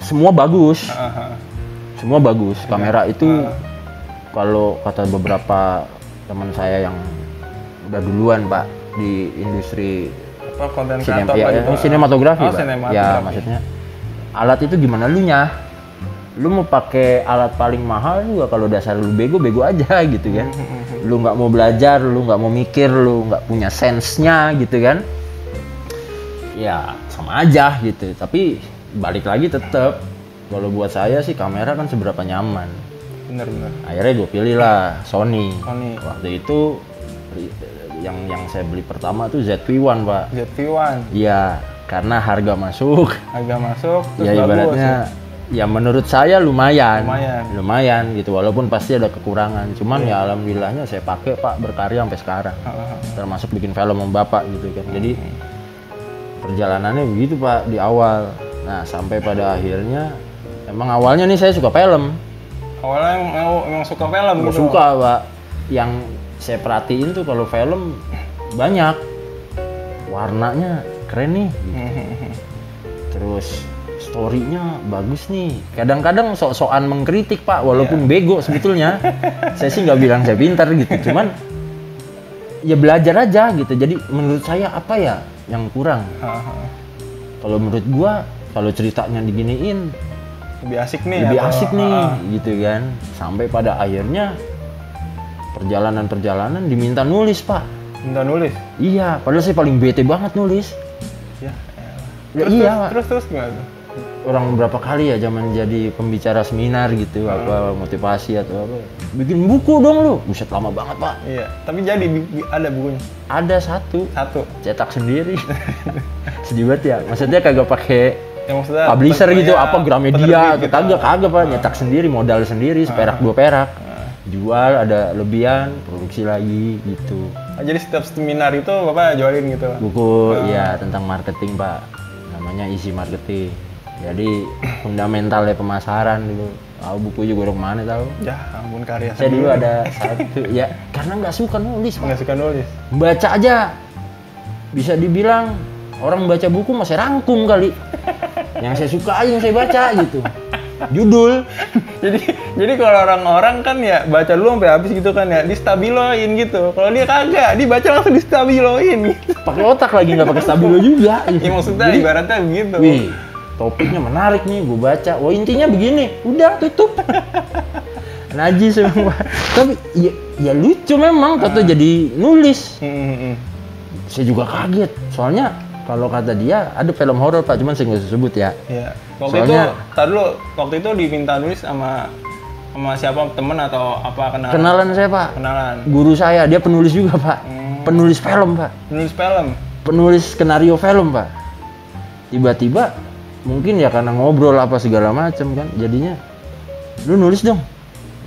[SPEAKER 1] semua bagus, semua bagus. Kamera itu, kalau kata beberapa teman saya yang udah duluan, Pak, di industri
[SPEAKER 2] konten kreator,
[SPEAKER 1] sinematografi, Pak. Ya, maksudnya alat itu gimana lu nya? Lu mau pakai alat paling mahal juga kalau dasar lu bego aja gitu kan. Lu nggak mau belajar, lu nggak mau mikir, lu nggak punya sense-nya gitu kan. Ya sama aja gitu. Tapi balik lagi tetap, kalau buat saya sih kamera kan seberapa nyaman.
[SPEAKER 2] Bener.
[SPEAKER 1] Akhirnya gue pilih lah Sony. Waktu itu yang saya beli pertama tuh ZV-1, Pak.
[SPEAKER 2] ZV-1.
[SPEAKER 1] Iya, karena harga masuk.
[SPEAKER 2] Terus
[SPEAKER 1] ya ibaratnya Ya menurut saya lumayan
[SPEAKER 2] Lumayan.
[SPEAKER 1] gitu, walaupun pasti ada kekurangan. Cuman ya alhamdulillahnya saya pakai Pak berkarya sampai sekarang. Termasuk bikin film sama Bapak gitu kan. Jadi perjalanannya begitu Pak di awal. Nah sampai pada akhirnya, emang awalnya nih saya suka film.
[SPEAKER 2] Awalnya emang suka film gitu?
[SPEAKER 1] Suka Pak. Yang saya perhatiin tuh kalau film banyak warnanya keren nih gitu. Terus story-nya bagus nih. Kadang-kadang sok-sokan mengkritik Pak, walaupun bego sebetulnya. Saya sih nggak bilang saya pintar gitu, cuman ya belajar aja gitu. Jadi menurut saya apa ya yang kurang? Kalau menurut gua, kalau ceritanya diginiin
[SPEAKER 2] lebih asik nih.
[SPEAKER 1] Lebih asik nih gitu kan. Sampai pada akhirnya perjalanan diminta nulis Pak.
[SPEAKER 2] Minta nulis?
[SPEAKER 1] Iya, padahal saya paling bete banget nulis.
[SPEAKER 2] Ya, terus gimana tuh?
[SPEAKER 1] Orang berapa kali ya zaman jadi pembicara seminar gitu, apa motivasi atau apa, bikin buku dong lu. Buset, lama banget Pak.
[SPEAKER 2] Iya, tapi jadi ada bukunya?
[SPEAKER 1] Ada satu, cetak sendiri. Sedih banget ya, maksudnya kagak pakai publisher gitu, apa Gramedia, kagak Pak, nyetak sendiri, modal sendiri, seperak 2 perak. Jual, ada lebihan, produksi lagi gitu.
[SPEAKER 2] Jadi setiap seminar itu Bapak jualin gitu?
[SPEAKER 1] Buku, iya, tentang marketing Pak, namanya Easy Marketing. Jadi fundamentalnya pemasaran dulu. Tahu buku juga udah kemana tahu?
[SPEAKER 2] Ya ampun, karya
[SPEAKER 1] saya dulu ada satu, ya karena nggak suka nulis Pak.
[SPEAKER 2] Nggak suka nulis?
[SPEAKER 1] Baca aja, bisa dibilang orang baca buku masih rangkum kali. Yang saya suka aja yang saya baca gitu. Judul.
[SPEAKER 2] jadi kalau orang-orang kan ya baca dulu sampai habis gitu kan ya, distabiloin gitu. Kalau dia kagak, dia baca langsung distabiloin gitu.
[SPEAKER 1] Pakai otak lagi, nggak pakai stabilo juga.
[SPEAKER 2] Ya maksudnya jadi, ibaratnya begitu.
[SPEAKER 1] Wih, topiknya menarik nih, gue baca. Wah intinya begini, udah tutup. Najis semua. Tapi ya lucu memang, tato jadi nulis. Saya juga kaget, soalnya kalau kata dia ada film horor Pak, cuman saya nggak usah sebut ya.
[SPEAKER 2] Iya. Waktu itu diminta nulis sama siapa, temen atau apa, kenalan?
[SPEAKER 1] Kenalan saya Pak.
[SPEAKER 2] Kenalan.
[SPEAKER 1] Guru saya, dia penulis juga Pak. Penulis film Pak.
[SPEAKER 2] Penulis film.
[SPEAKER 1] Penulis skenario film Pak. Tiba-tiba mungkin ya karena ngobrol apa segala macam kan, jadinya lu nulis dong.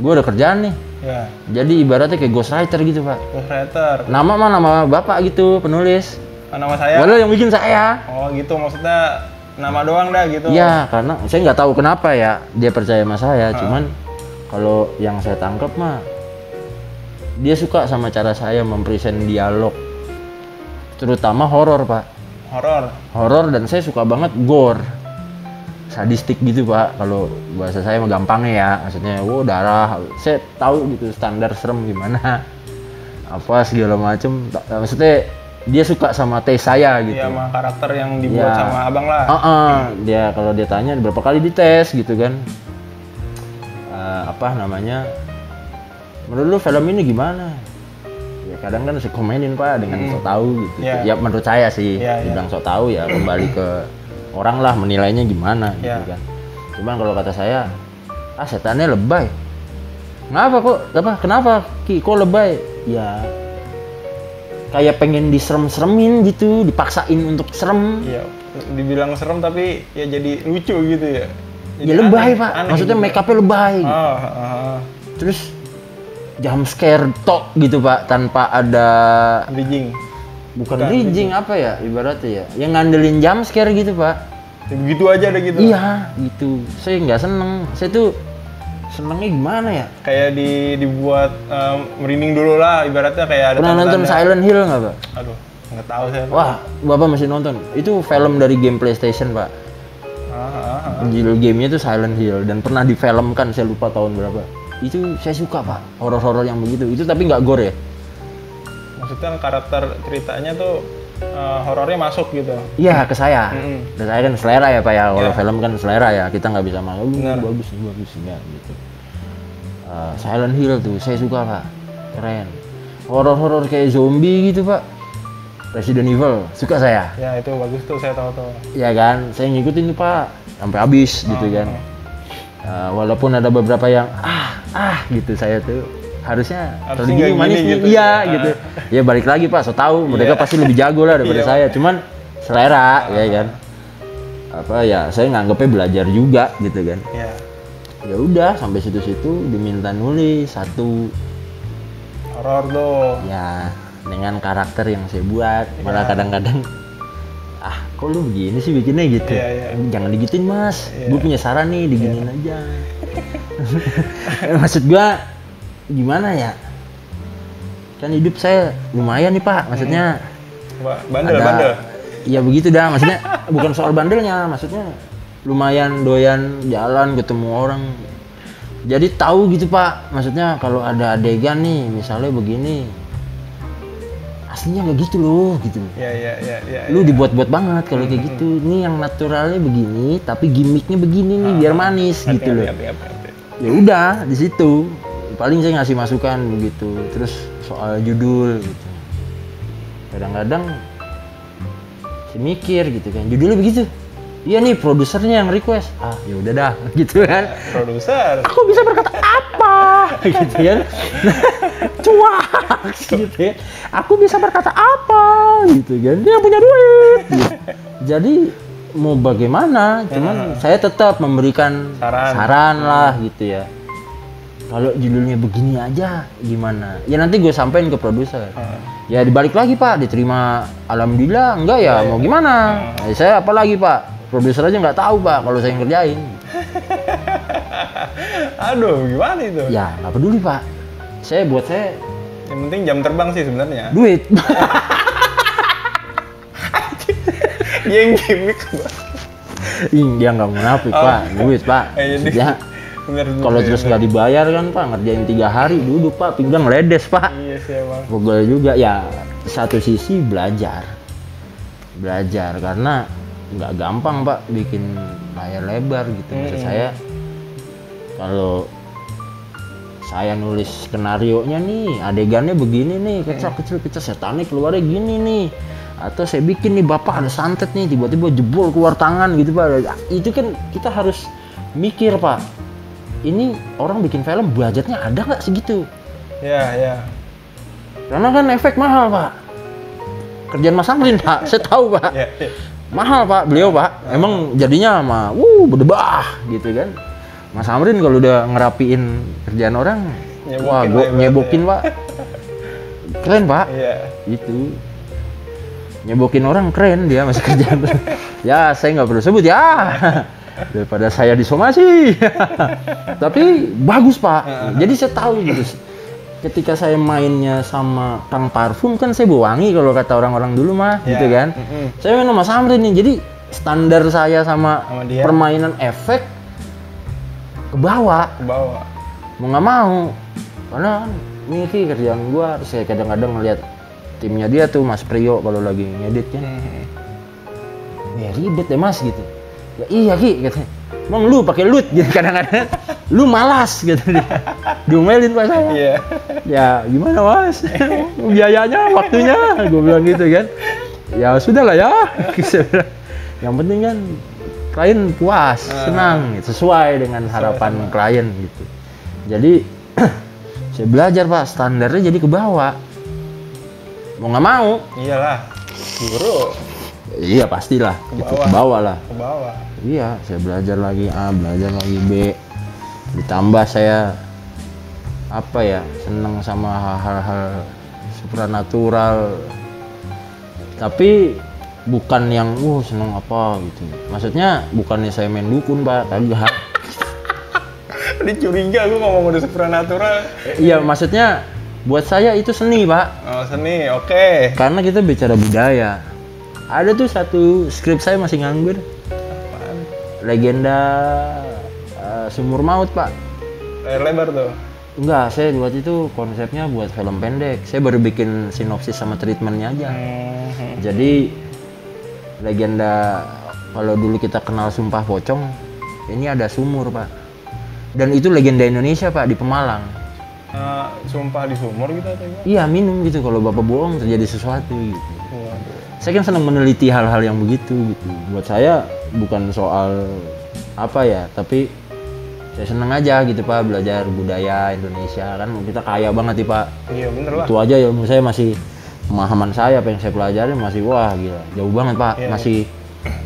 [SPEAKER 1] Gue ada kerjaan nih.
[SPEAKER 2] Ya.
[SPEAKER 1] Jadi ibaratnya kayak ghostwriter gitu Pak.
[SPEAKER 2] Ghostwriter.
[SPEAKER 1] Nama Bapak gitu, penulis.
[SPEAKER 2] Nama saya?
[SPEAKER 1] Walau yang bikin saya.
[SPEAKER 2] Oh gitu, maksudnya nama doang dah gitu?
[SPEAKER 1] Iya, karena saya nggak tahu kenapa ya dia percaya sama saya. Cuman kalau yang saya tangkap mah dia suka sama cara saya mempresent dialog, terutama horor Pak. Horor dan saya suka banget gore, sadistik gitu Pak. Kalau bahasa saya mah gampangnya ya, maksudnya darah. Saya tahu gitu standar serem gimana, apa segala macem. Maksudnya dia suka sama tes saya gitu.
[SPEAKER 2] Iya, sama karakter yang dibuat sama abang lah.
[SPEAKER 1] Dia kalau dia tanya berapa kali dites gitu kan. Apa namanya? Menurut lu film ini gimana? Ya kadang kan saya komenin Pak dengan sok tahu gitu. Ya menurut saya sih, dibilang sok tahu ya kembali ke orang lah menilainya gimana gitu kan. Cuman kalau kata saya, setannya lebay. Kenapa Ki kok lebay? Ya kayak pengen diserem-seremin gitu, dipaksain untuk serem.
[SPEAKER 2] Iya, dibilang serem tapi ya jadi lucu gitu ya.
[SPEAKER 1] Jadi lebay Pak, maksudnya gitu. Make up-nya lebay gitu. Terus jump scare tok gitu Pak, tanpa ada
[SPEAKER 2] bridging.
[SPEAKER 1] Bukan bridging, apa ya ibaratnya ya, yang ngandelin jump scare gitu Pak.
[SPEAKER 2] Begitu aja ada gitu?
[SPEAKER 1] Iya, gitu. Saya nggak seneng, saya tuh senengnya gimana ya?
[SPEAKER 2] Kayak dibuat merinding dulu lah, ibaratnya kayak ada.
[SPEAKER 1] Pernah nonton Silent Hill nggak Pak?
[SPEAKER 2] Aduh, nggak tahu saya.
[SPEAKER 1] Wah, Bapak masih nonton. Itu film dari game PlayStation Pak. Judul gamenya itu Silent Hill dan pernah difilmkan, saya lupa tahun berapa. Itu saya suka Pak, horor-horor yang begitu. Itu tapi nggak gore ya?
[SPEAKER 2] Maksudnya karakter ceritanya tuh horornya masuk gitu?
[SPEAKER 1] Iya, ke saya. Dan saya kan selera ya Pak ya, kalau film kan selera ya, kita nggak bisa malu, bagus ya gitu. Silent Hill tuh saya suka Pak, keren. Horor-horor kayak zombie gitu Pak, Resident Evil, suka saya.
[SPEAKER 2] Ya itu bagus tuh, saya tahu.
[SPEAKER 1] Iya kan, saya ngikutin tuh Pak, sampai habis gitu kan. Walaupun ada beberapa yang gitu, saya tuh harusnya gini manis nih, gitu. Iya gitu. Ya balik lagi Pak, so tahu mereka pasti lebih jago lah daripada saya. Cuman selera ya kan. apa ya, saya nganggepnya belajar juga gitu kan.
[SPEAKER 2] Iya.
[SPEAKER 1] Ya udah sampai situ-situ diminta nulis satu,
[SPEAKER 2] Horor tuh.
[SPEAKER 1] ya dengan karakter yang saya buat. Malah kadang-kadang kok lu begini sih bikinnya gitu.
[SPEAKER 2] Iya.
[SPEAKER 1] Jangan digituin mas,
[SPEAKER 2] Iya.
[SPEAKER 1] gue punya saran nih, diginiin aja. Maksud gua gimana ya, kan hidup saya lumayan nih pak, maksudnya
[SPEAKER 2] Bandel.
[SPEAKER 1] ya begitu dah, maksudnya bukan soal bandelnya, maksudnya lumayan doyan jalan ketemu orang, jadi tahu gitu pak, maksudnya kalau ada adegan nih misalnya begini aslinya nggak gitu loh gitu.
[SPEAKER 2] Iya.
[SPEAKER 1] Lu dibuat-buat banget kalau kayak gitu. Ini yang naturalnya begini tapi gimmicknya begini nih biar manis gitu loh. Ya udah di situ paling saya ngasih masukan begitu. Terus soal judul gitu, kadang-kadang saya mikir gitu kan, judulnya begitu, iya nih produsernya yang request, ya udah dah gitu kan.
[SPEAKER 2] Produser.
[SPEAKER 1] Aku bisa berkata apa gitu kan. Cuak gitu ya. Aku bisa berkata apa gitu kan. Dia punya duit gitu. Jadi mau bagaimana, cuman saya tetap memberikan saran lah gitu ya. Kalau judulnya begini aja gimana? Ya nanti gue sampein ke produser. Ya dibalik lagi pak, diterima alhamdulillah, enggak ya mau gimana? Ya, saya apa lagi pak? Produser aja nggak tahu pak kalau saya yang kerjain.
[SPEAKER 2] Aduh, gimana itu?
[SPEAKER 1] Ya nggak peduli pak. Buat saya
[SPEAKER 2] Yang penting jam terbang sih sebenarnya.
[SPEAKER 1] duit.
[SPEAKER 2] Dia yang gimmick.
[SPEAKER 1] Dia nggak munafik pak, duit pak.
[SPEAKER 2] Jadi
[SPEAKER 1] Ya kalau terus nggak dibayar kan pak, ngerjain 3 hari duduk pak, pinggang ledes pak.
[SPEAKER 2] Iya sih emang.
[SPEAKER 1] Pegel juga ya. Satu sisi belajar karena nggak gampang pak bikin layar lebar gitu. Maksud saya kalau saya nulis skenario-nya nih, adegannya begini nih, kecil setannya keluarnya gini nih, atau saya bikin nih bapak ada santet nih, tiba-tiba jebol keluar tangan gitu pak. Itu kan kita harus mikir pak, ini orang bikin film budgetnya ada nggak segitu?
[SPEAKER 2] Ya.
[SPEAKER 1] Karena kan efek mahal pak. Kerjaan Mas Amrin pak, saya tahu pak.
[SPEAKER 2] Ya.
[SPEAKER 1] Mahal pak, beliau pak. Emang jadinya mah, berdebah gitu kan. Mas Amrin kalau udah ngerapiin kerjaan orang, gue nyebokin pak. Keren pak.
[SPEAKER 2] Iya.
[SPEAKER 1] Itu nyebokin orang keren dia masih kerjaan. Ya saya nggak perlu sebut ya. Daripada saya disomasi. Tapi bagus pak. Jadi saya tahu gitu. Ketika saya mainnya sama Kang Parfum kan saya bawa wangi kalau kata orang-orang dulu mah gitu kan. Saya main sama Samrin nih. Jadi standar saya sama permainan efek ke bawah. Mau nggak mau. Karena ini sih kerjaan gua, terus saya kadang-kadang ngeliat timnya dia tuh Mas Priyo kalau lagi ngedit kan. Ya ribet deh Mas gitu. Ya iya Ki katanya. Emang lu pakai loot gitu kadang-kadang. Lu malas gitu dia. Diomelin Pak saya.
[SPEAKER 2] Iya.
[SPEAKER 1] Ya gimana Mas? Biayanya, waktunya, gue bilang gitu kan. Ya sudah lah ya. Yang penting kan klien puas, senang, sesuai dengan harapan klien gitu. Jadi saya belajar Pak, standarnya jadi ke bawah. Mau nggak mau?
[SPEAKER 2] Iyalah, guru.
[SPEAKER 1] Iya pastilah, itu ke bawah lah.
[SPEAKER 2] Ke bawah.
[SPEAKER 1] Iya, saya belajar lagi A, belajar lagi B. Ditambah saya seneng sama hal-hal supranatural. Tapi bukan yang seneng apa gitu. Maksudnya bukannya saya main dukun Pak, kagak.
[SPEAKER 2] Tadi curiga gue ngomong udah supranatural.
[SPEAKER 1] Iya, maksudnya buat saya itu seni Pak.
[SPEAKER 2] Oh seni, oke.
[SPEAKER 1] Karena kita bicara budaya. Ada tuh satu skrip saya masih nganggur.
[SPEAKER 2] Apaan?
[SPEAKER 1] Legenda Sumur Maut Pak.
[SPEAKER 2] Layar lebar tuh.
[SPEAKER 1] Enggak, saya buat itu konsepnya buat film pendek. Saya baru bikin sinopsis sama treatmentnya aja. Jadi legenda, kalau dulu kita kenal Sumpah Pocong, ini ada sumur Pak. Dan itu legenda Indonesia Pak, di Pemalang.
[SPEAKER 2] Sumpah di sumur gitu atau gimana?
[SPEAKER 1] Iya, minum gitu, kalau Bapak bohong terjadi sesuatu gitu.
[SPEAKER 2] Waduh.
[SPEAKER 1] Saya kan senang meneliti hal-hal yang begitu gitu. Buat saya bukan soal tapi saya seneng aja gitu Pak, belajar budaya Indonesia. Kan kita kaya banget nih Pak.
[SPEAKER 2] Iya bener lah.
[SPEAKER 1] Itu aja ilmu saya masih, pemahaman saya apa yang saya pelajari masih wah gila, jauh banget Pak.
[SPEAKER 2] Iya,
[SPEAKER 1] Masih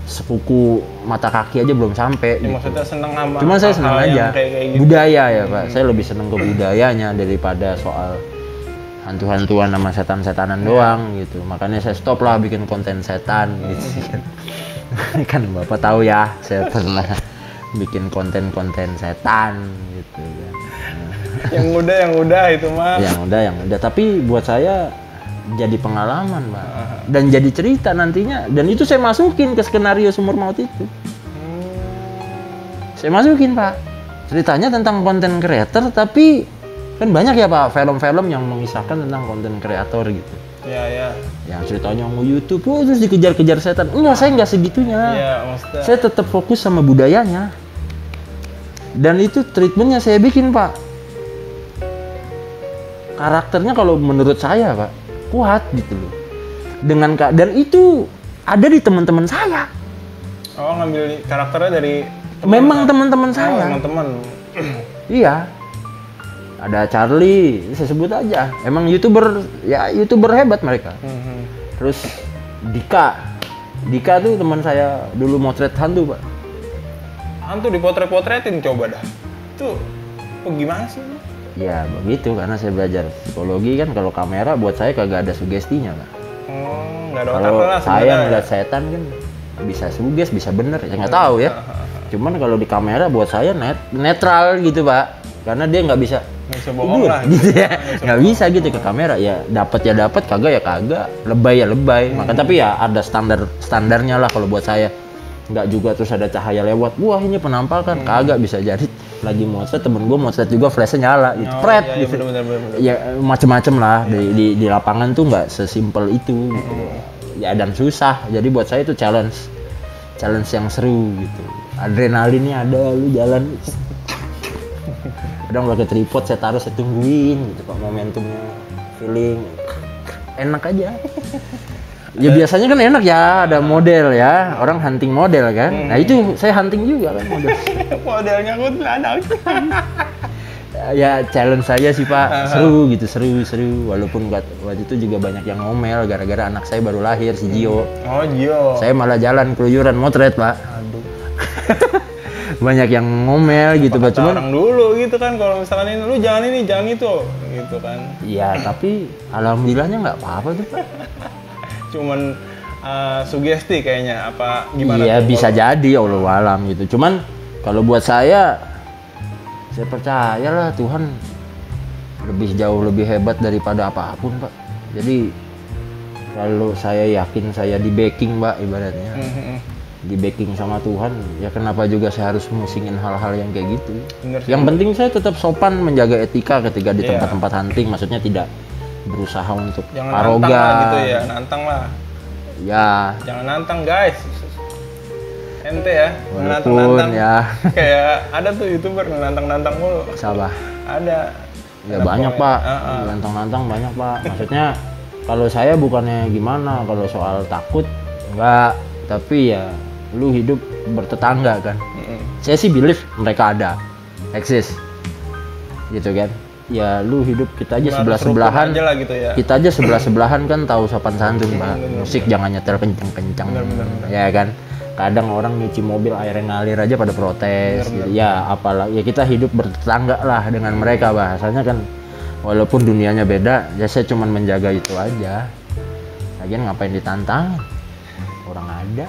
[SPEAKER 1] sepuku mata kaki aja belum sampai.
[SPEAKER 2] Ya,
[SPEAKER 1] Gitu.
[SPEAKER 2] maksudnya seneng sama
[SPEAKER 1] Cuman saya senang
[SPEAKER 2] hal-hal
[SPEAKER 1] aja
[SPEAKER 2] yang kayak gitu.
[SPEAKER 1] budaya ya Pak. Saya lebih seneng ke budayanya daripada soal hantu-hantuan sama setan-setanan doang gitu. Makanya saya stop lah bikin konten setan gitu kan. Kan Bapak tahu ya, saya pernah bikin konten-konten setan gitu kan.
[SPEAKER 2] yang udah itu mah.
[SPEAKER 1] Yang udah. Tapi buat saya jadi pengalaman Pak. Dan jadi cerita nantinya. Dan itu saya masukin ke skenario Sumur Maut itu. Saya masukin Pak. Ceritanya tentang konten creator, tapi kan banyak ya Pak film-film yang mengisahkan tentang konten kreator gitu.
[SPEAKER 2] Ya.
[SPEAKER 1] Yang ceritanya mau YouTube, terus dikejar-kejar setan. Enggak, saya nggak segitunya.
[SPEAKER 2] Iya, maksudnya.
[SPEAKER 1] Saya tetap fokus sama budayanya. Dan itu treatmentnya saya bikin Pak. Karakternya kalau menurut saya Pak, kuat gitu loh. Dan itu ada di teman-teman saya.
[SPEAKER 2] Oh, ngambil karakternya dari
[SPEAKER 1] Memang teman-teman saya.
[SPEAKER 2] Teman-teman.
[SPEAKER 1] Iya. Ada Charlie, saya sebut aja. Emang YouTuber hebat mereka. Terus Dika tuh teman saya dulu motret hantu, Pak.
[SPEAKER 2] Hantu dipotret-potretin coba dah. Itu gimana sih?
[SPEAKER 1] Ya begitu, karena saya belajar psikologi kan, kalau kamera buat saya kagak ada sugestinya, Pak.
[SPEAKER 2] Nggak ada
[SPEAKER 1] Kalau
[SPEAKER 2] otak lah
[SPEAKER 1] saya
[SPEAKER 2] sebenarnya.
[SPEAKER 1] ngeliat setan kan bisa suges, bisa bener, ya nggak tahu ya. Cuman kalau di kamera buat saya netral gitu Pak, karena dia nggak bisa
[SPEAKER 2] Nggak bisa bohong lah.
[SPEAKER 1] gitu ya, nggak bisa gitu ke kamera ya dapat, kagak ya kagak, lebay ya lebay. Maka tapi ya ada standarnya lah kalau buat saya. Nggak juga terus ada cahaya lewat, wah ini penampakan, kagak. Bisa jadi lagi motret, temen gue motret juga flashnya nyala gitu, pret
[SPEAKER 2] Iya,
[SPEAKER 1] gitu.
[SPEAKER 2] bener.
[SPEAKER 1] Ya macem-macem lah di lapangan tuh nggak sesimpel itu gitu. Ya dan susah, jadi buat saya itu challenge yang seru gitu, adrenalinnya ada, lu jalan kadang pakai tripod saya taruh, saya tungguin gitu Pak, momentumnya, feeling enak aja. Ya biasanya kan enak ya, ada model ya, orang hunting model kan. Nah itu saya hunting juga kan model.
[SPEAKER 2] Modelnya gue ada.
[SPEAKER 1] Ya challenge saya sih Pak, seru gitu, seru. Walaupun waktu itu juga banyak yang ngomel gara-gara anak saya baru lahir, si Gio.
[SPEAKER 2] Oh Gio.
[SPEAKER 1] Saya malah jalan keluyuran motret Pak.
[SPEAKER 2] Aduh.
[SPEAKER 1] Banyak yang ngomel gitu Pak, cuman
[SPEAKER 2] Orang dulu gitu kan, kalau misalkan ini lu jangan ini, jangan itu, gitu kan.
[SPEAKER 1] ya tapi alhamdulillahnya nggak apa-apa tuh Pak.
[SPEAKER 2] Cuman sugesti kayaknya, apa gimana?
[SPEAKER 1] Iya
[SPEAKER 2] tuh
[SPEAKER 1] bisa
[SPEAKER 2] kalau-
[SPEAKER 1] jadi, Allah alam gitu. Cuman kalau buat saya percaya lah Tuhan jauh lebih hebat daripada apapun Pak. Jadi kalau saya yakin saya di backing Pak, ibaratnya di backing sama Tuhan, ya kenapa juga saya harus musingin hal-hal yang kayak gitu.
[SPEAKER 2] Bener sih.
[SPEAKER 1] Yang penting saya tetap sopan, menjaga etika ketika di
[SPEAKER 2] Iya.
[SPEAKER 1] tempat-tempat hunting, maksudnya tidak berusaha untuk
[SPEAKER 2] Jangan nantang lah
[SPEAKER 1] arogan
[SPEAKER 2] gitu ya, nantang lah.
[SPEAKER 1] ya.
[SPEAKER 2] Jangan nantang guys. Ente ya,
[SPEAKER 1] Walaupun
[SPEAKER 2] nantang-nantang.
[SPEAKER 1] ya
[SPEAKER 2] Kayak ada tuh YouTuber nantang-nantang mulu.
[SPEAKER 1] salah
[SPEAKER 2] Ada.
[SPEAKER 1] ya
[SPEAKER 2] Ada
[SPEAKER 1] banyak
[SPEAKER 2] pokoknya.
[SPEAKER 1] Pak, nantang-nantang banyak Pak. Maksudnya kalau saya bukannya gimana, kalau soal takut enggak, tapi ya lu hidup bertetangga kan. Saya sih believe mereka ada, eksis gitu kan. Ya lu hidup, kita aja sebelah-sebelahan,
[SPEAKER 2] Aja lah gitu ya.
[SPEAKER 1] kita aja sebelah-sebelahan kan tahu sopan santun Pak. Musik jangan nyetel kenceng-kenceng, ya kan. Kadang orang nyuci mobil airnya ngalir aja pada protes gitu. Ya apalagi ya kita hidup bertetangga lah dengan mereka, bahasanya kan. Walaupun dunianya beda, ya saya cuman menjaga itu aja. Lagian ngapain ditantang, orang ada.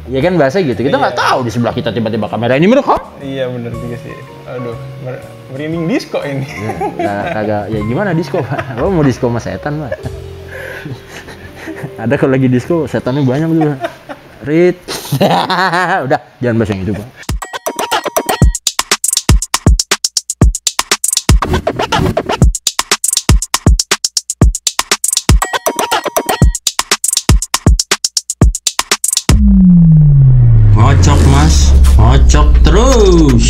[SPEAKER 1] Ya kan bahasa gitu, kita nggak tahu di sebelah kita tiba-tiba kamera ini merekam.
[SPEAKER 2] Iya bener juga sih. Aduh, merinding disco ini.
[SPEAKER 1] Ya, kagak, ya gimana disco Pak? Lo mau disco sama setan Pak? Ada kalau lagi disco setannya banyak tuh. Rit. Udah, jangan bahas yang itu Pak. Ngocok Mas, ngocok terus.